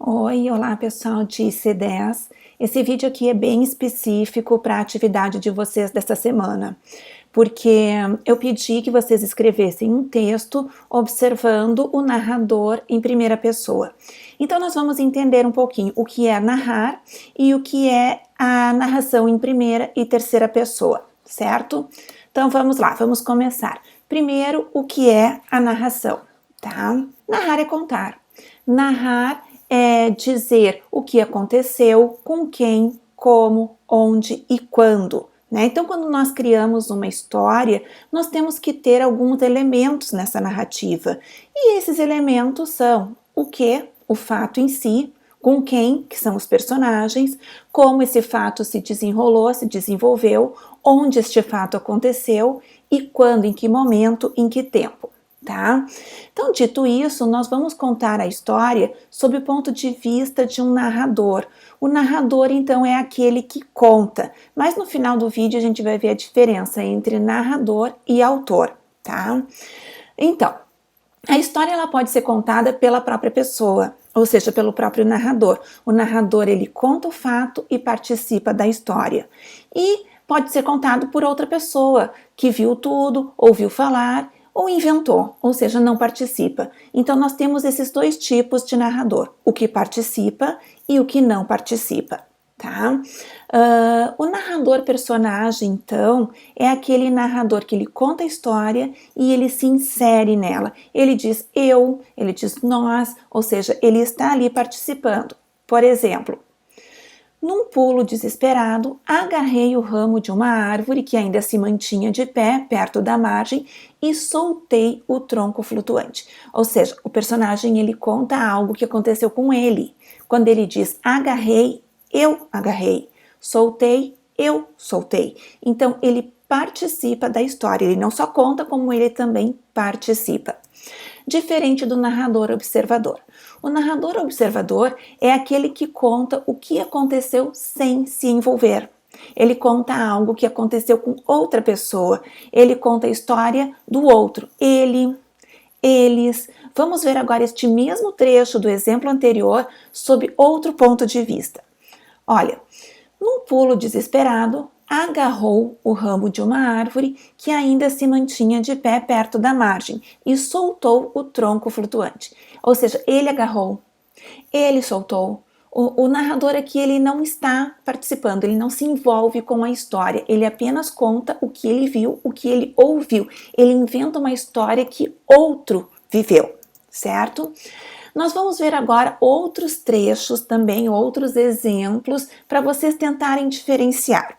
Oi, olá pessoal de IC10. Esse vídeo aqui é bem específico para a atividade de vocês dessa semana, porque eu pedi que vocês escrevessem um texto observando o narrador em primeira pessoa. Então nós vamos entender um pouquinho o que é narrar e o que é a narração em primeira e terceira pessoa, certo? Então vamos lá, vamos começar. Primeiro, o que é a narração, tá? Narrar é contar. Narrar é dizer o que aconteceu, com quem, como, onde e quando. Né? Então, quando nós criamos uma história, nós temos que ter alguns elementos nessa narrativa. E esses elementos são o que, o fato em si, com quem, que são os personagens, como esse fato se desenrolou, se desenvolveu, onde este fato aconteceu e quando, em que momento, em que tempo. Tá? Então, dito isso, nós vamos contar a história sob o ponto de vista de um narrador. O narrador, então, é aquele que conta, mas no final do vídeo a gente vai ver a diferença entre narrador e autor, tá? Então, a história ela pode ser contada pela própria pessoa, ou seja, pelo próprio narrador. O narrador, ele conta o fato e participa da história. E pode ser contado por outra pessoa, que viu tudo, ouviu falar, ou inventou, ou seja, não participa. Então nós temos esses dois tipos de narrador, o que participa e o que não participa, tá? O narrador personagem, então, é aquele narrador que ele conta a história e ele se insere nela. Ele diz eu, ele diz nós, ou seja, ele está ali participando. Por exemplo, num pulo desesperado, agarrei o ramo de uma árvore que ainda se mantinha de pé, perto da margem, e soltei o tronco flutuante. Ou seja, o personagem ele conta algo que aconteceu com ele. Quando ele diz agarrei, eu agarrei. Soltei, eu soltei. Então, ele participa da história. Ele não só conta, como ele também participa. Diferente do narrador observador. O narrador observador é aquele que conta o que aconteceu sem se envolver. Ele conta algo que aconteceu com outra pessoa. Ele conta a história do outro. Ele, eles. Vamos ver agora este mesmo trecho do exemplo anterior sob outro ponto de vista. Olha, num pulo desesperado, agarrou o ramo de uma árvore que ainda se mantinha de pé perto da margem e soltou o tronco flutuante. Ou seja, ele agarrou, ele soltou. O narrador aqui ele não está participando, ele não se envolve com a história, ele apenas conta o que ele viu, o que ele ouviu. Ele inventa uma história que outro viveu, certo? Nós vamos ver agora outros trechos também, outros exemplos para vocês tentarem diferenciar.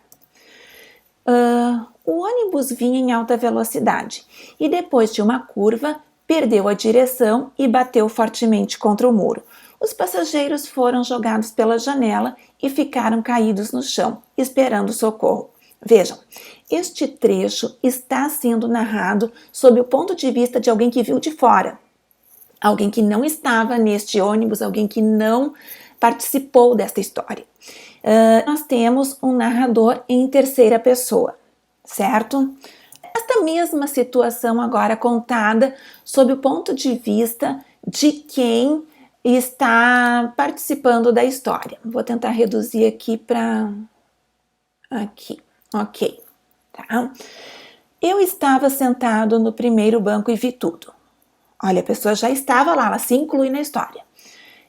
O ônibus vinha em alta velocidade e depois de uma curva perdeu a direção e bateu fortemente contra o muro. Os passageiros foram jogados pela janela e ficaram caídos no chão, esperando socorro. Vejam, este trecho está sendo narrado sob o ponto de vista de alguém que viu de fora. Alguém que não estava neste ônibus, alguém que não participou desta história. Nós temos um narrador em terceira pessoa, certo? Esta mesma situação agora contada sob o ponto de vista de quem está participando da história. Vou tentar reduzir aqui para... aqui, ok, tá? Eu estava sentado no primeiro banco e vi tudo. Olha, a pessoa já estava lá, ela se inclui na história.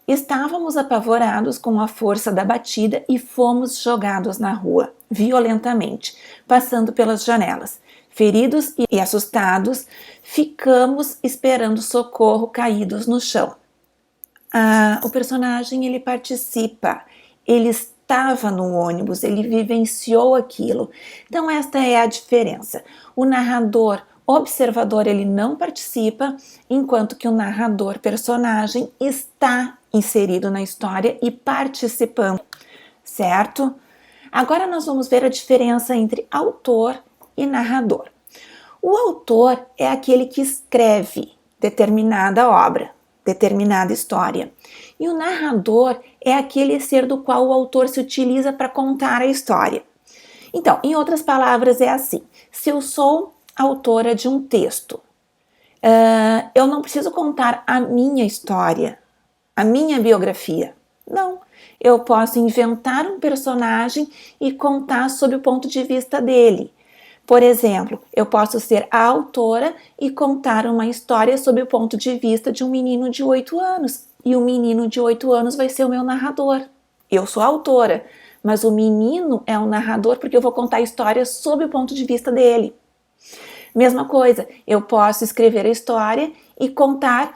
Estávamos apavorados com a força da batida e fomos jogados na rua, violentamente, passando pelas janelas. Feridos e assustados, ficamos esperando socorro caídos no chão. O personagem, ele participa, ele estava no ônibus, ele vivenciou aquilo. Então, esta é a diferença. O narrador observador, ele não participa, enquanto que o narrador personagem está inserido na história e participando, certo? Agora nós vamos ver a diferença entre autor e narrador. O autor é aquele que escreve determinada obra, determinada história. E o narrador é aquele ser do qual o autor se utiliza para contar a história. Então, em outras palavras, é assim: se eu sou autora de um texto, eu não preciso contar a minha história, a minha biografia. Não, eu posso inventar um personagem e contar sob o ponto de vista dele. Por exemplo, eu posso ser a autora e contar uma história sob o ponto de vista de um menino de 8 anos. E o menino de 8 anos vai ser o meu narrador. Eu sou a autora, mas o menino é o narrador porque eu vou contar a história sob o ponto de vista dele. Mesma coisa, eu posso escrever a história e contar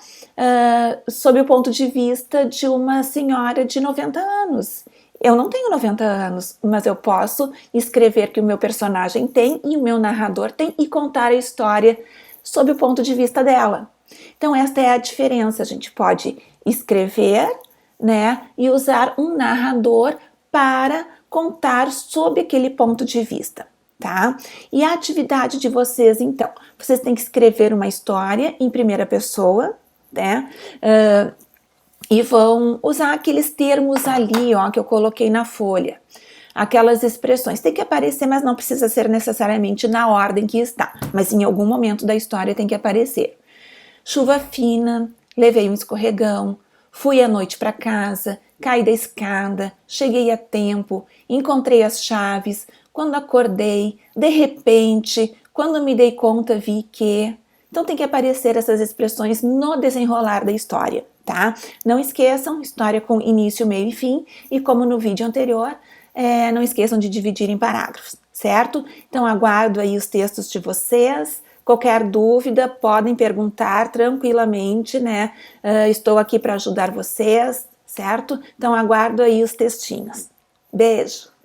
sob o ponto de vista de uma senhora de 90 anos. Eu não tenho 90 anos, mas eu posso escrever que o meu personagem tem e o meu narrador tem e contar a história sob o ponto de vista dela. Então esta é a diferença, a gente pode escrever, né, e usar um narrador para contar sob aquele ponto de vista. Tá? E a atividade de vocês, então, vocês têm que escrever uma história em primeira pessoa, né? E vão usar aqueles termos ali, ó, que eu coloquei na folha. Aquelas expressões. Tem que aparecer, mas não precisa ser necessariamente na ordem que está. Mas em algum momento da história tem que aparecer. Chuva fina, levei um escorregão, fui à noite para casa, caí da escada, cheguei a tempo, encontrei as chaves, quando acordei, de repente, quando me dei conta vi que... Então tem que aparecer essas expressões no desenrolar da história, tá? Não esqueçam, história com início, meio e fim, e como no vídeo anterior, não esqueçam de dividir em parágrafos, certo? Então aguardo aí os textos de vocês. Qualquer dúvida, podem perguntar tranquilamente, né? Estou aqui para ajudar vocês, certo? Então aguardo aí os textinhos. Beijo!